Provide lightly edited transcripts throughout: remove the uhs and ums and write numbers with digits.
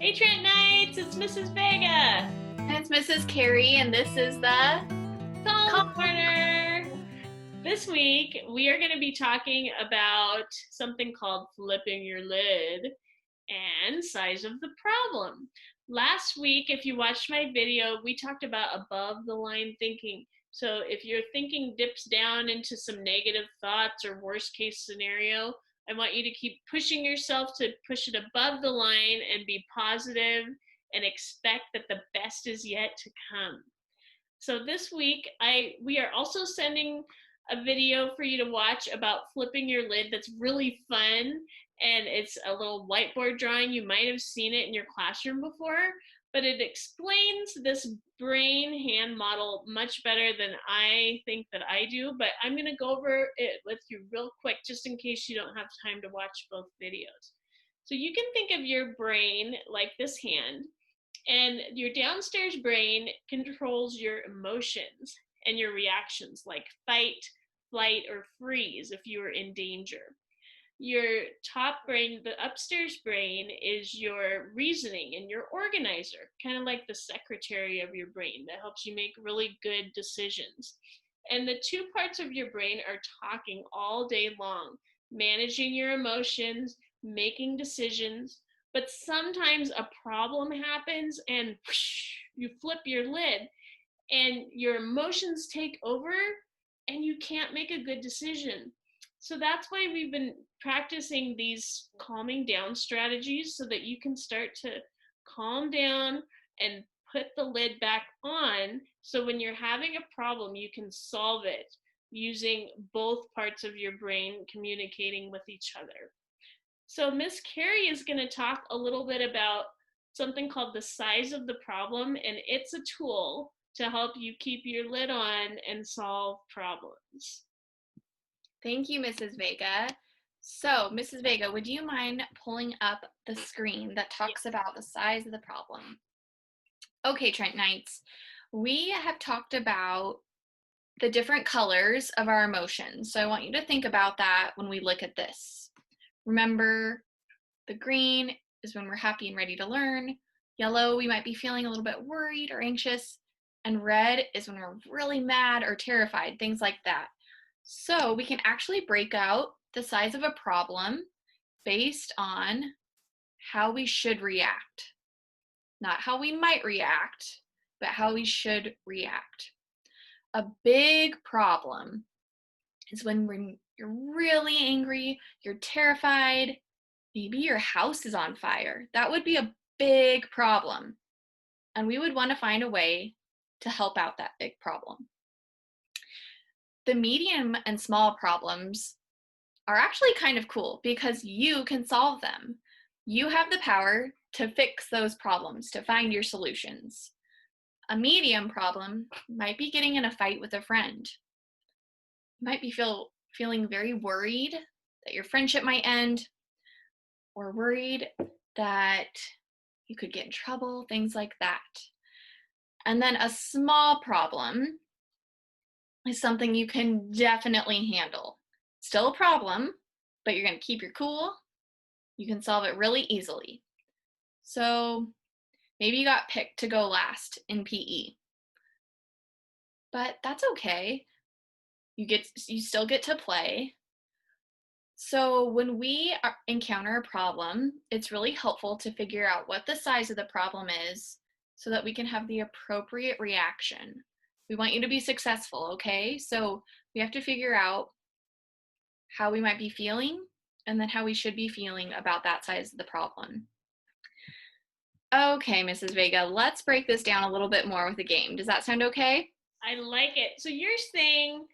Hey Trent Knights, it's Mrs. Vega. And it's Mrs. Carey, and this is the Calm Calm. Corner. This week we are going to be talking about something called Flipping Your Lid and size of the problem. Last week, if you watched my video, we talked about above the line thinking. So if your thinking dips down into some negative thoughts or worst case scenario, I want you to keep pushing yourself to push it above the line and be positive and expect that the best is yet to come. So this week, we are also sending a video for you to watch about flipping your lid that's really fun, and it's a little whiteboard drawing. You might have seen it in your classroom before, but it explains this brain hand model much better than I think that I do. But I'm going to go over it with you real quick just in case you don't have time to watch both videos. So you can think of your brain like this hand, and your downstairs brain controls your emotions and your reactions, like fight, flight, or freeze if you are in danger. Your top brain, the upstairs brain, is your reasoning and your organizer, kind of like the secretary of your brain that helps you make really good decisions. And the two parts of your brain are talking all day long, managing your emotions, making decisions. But sometimes a problem happens and whoosh, you flip your lid and your emotions take over and you can't make a good decision. So that's why we've been practicing these calming down strategies so that you can start to calm down and put the lid back on. So when you're having a problem, you can solve it using both parts of your brain communicating with each other. So Miss Carey is going to talk a little bit about something called the size of the problem, and it's a tool to help you keep your lid on and solve problems. Thank you, Mrs. Vega. So, Mrs. Vega, would you mind pulling up the screen that talks about the size of the problem? Okay, Trent Knights, we have talked about the different colors of our emotions. So I want you to think about that when we look at this. Remember, the green is when we're happy and ready to learn. Yellow, we might be feeling a little bit worried or anxious. And red is when we're really mad or terrified, things like that. So we can actually break out the size of a problem based on how we should react. Not how we might react, but how we should react. A big problem is when you're really angry, you're terrified, maybe your house is on fire. That would be a big problem. And we would want to find a way to help out that big problem. The medium and small problems are actually kind of cool because you can solve them. You have the power to fix those problems, to find your solutions. A medium problem might be getting in a fight with a friend. You might be feeling very worried that your friendship might end, or worried that you could get in trouble, things like that. And then a small problem is something you can definitely handle. Still a problem, but you're going to keep your cool. You can solve it really easily. So maybe you got picked to go last in PE. But that's okay. You still get to play. So when we encounter a problem, it's really helpful to figure out what the size of the problem is so that we can have the appropriate reaction. We want you to be successful, okay? So we have to figure out how we might be feeling and then how we should be feeling about that size of the problem. Okay, Mrs. Vega, let's break this down a little bit more with a game. Does that sound okay? I like it. So you're saying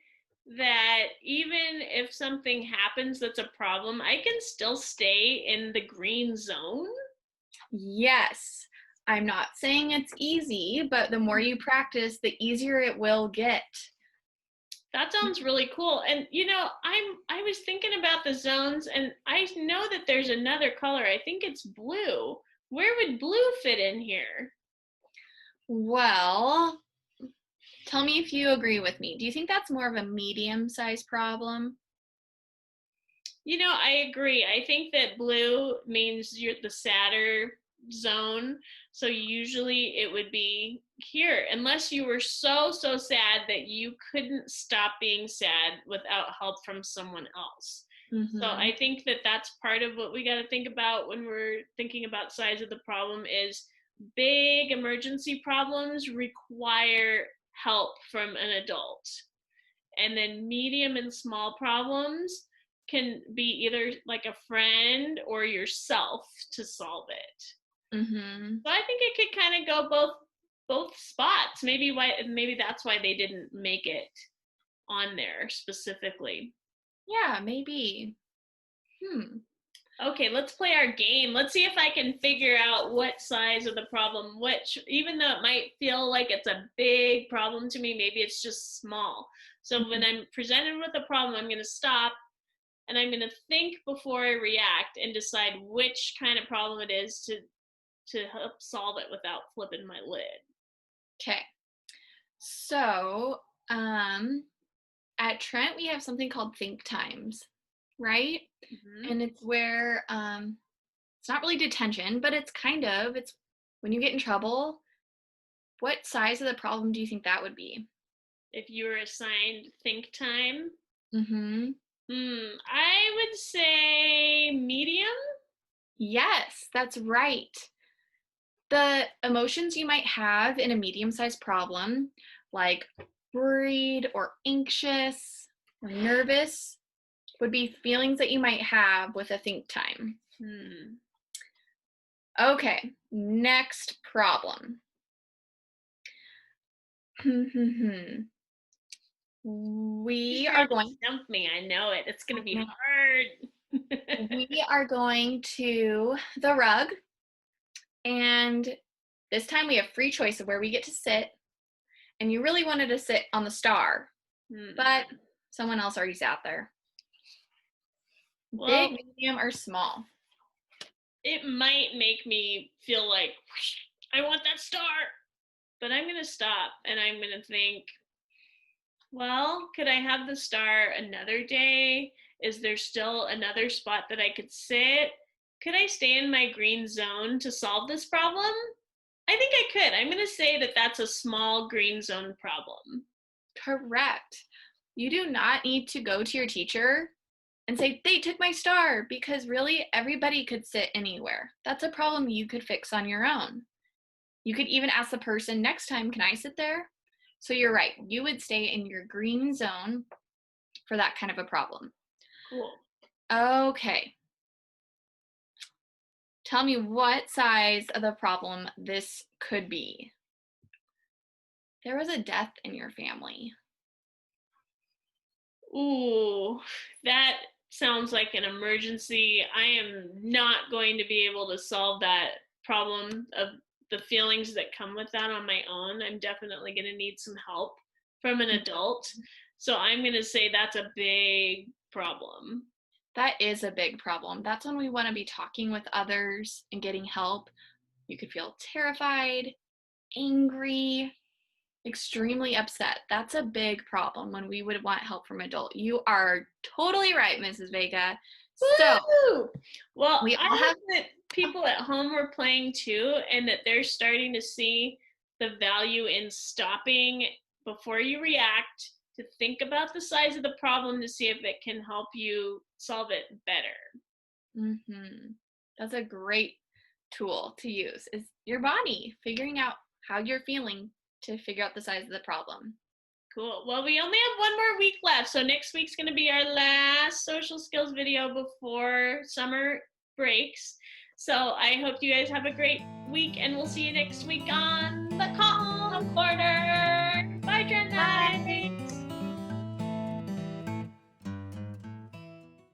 that even if something happens that's a problem, I can still stay in the green zone? Yes. I'm not saying it's easy, but the more you practice, the easier it will get. That sounds really cool. And I was thinking about the zones, and I know that there's another color. I think it's blue. Where would blue fit in here? Well, tell me if you agree with me. Do you think that's more of a medium-sized problem? I agree. I think that blue means you're the sadder zone. So usually it would be here, unless you were so sad that you couldn't stop being sad without help from someone else. So Mm-hmm. I think that that's part of what we got to think about when we're thinking about size of the problem is big emergency problems require help from an adult. And then medium and small problems can be either like a friend or yourself to solve it. Mm-hmm. So I think it could kind of go both spots. Maybe that's why they didn't make it on there specifically. Yeah, maybe. Okay, let's play our game. Let's see if I can figure out what size of the problem, which, even though it might feel like it's a big problem to me, maybe it's just small. So when I'm presented with a problem, I'm going to stop and I'm going to think before I react and decide which kind of problem it is to help solve it without flipping my lid. Okay. So, at Trent, we have something called think times, right? Mm-hmm. And it's where it's not really detention, but it's when you get in trouble. What size of the problem do you think that would be? If you were assigned think time, Mm-hmm. I would say medium. Yes, that's right. The emotions you might have in a medium-sized problem, like worried or anxious or nervous, would be feelings that you might have with a think time. Okay, next problem. We You're are gonna going stump me. I know it. It's gonna be hard. we are going to the rug, and this time we have free choice of where we get to sit. And you really wanted to sit on the star, but someone else already sat there. Well, Big, medium, or small? it might make me feel like I want that star, but I'm gonna stop and I'm gonna think, well, could I have the star another day? Is there still another spot that I could sit? Could I stay in my green zone to solve this problem? I think I could. I'm going to say that that's a small green zone problem. Correct. You do not need to go to your teacher and say, they took my star, because really everybody could sit anywhere. That's a problem you could fix on your own. You could even ask the person next time, can I sit there? So you're right. You would stay in your green zone for that kind of a problem. Cool. Okay. Tell me what size of the problem this could be. There was a death in your family. Ooh, that sounds like an emergency. I am not going to be able to solve that problem of the feelings that come with that on my own. I'm definitely going to need some help from an adult. So I'm going to say that's a big problem. That is a big problem. That's when we want to be talking with others and getting help. You could feel terrified, angry, extremely upset. That's a big problem when we would want help from adult. You are totally right, Mrs. Vega. So, woo! Well, we I all have hope that people at home were playing too, and that they're starting to see the value in stopping before you react, to think about the size of the problem to see if it can help you solve it better. That's a great tool to use, is your body figuring out how you're feeling to figure out the size of the problem. Cool. Well, we only have one more week left, so next week's going to be our last social skills video before summer breaks. So I hope you guys have a great week, and we'll see you next week on the call.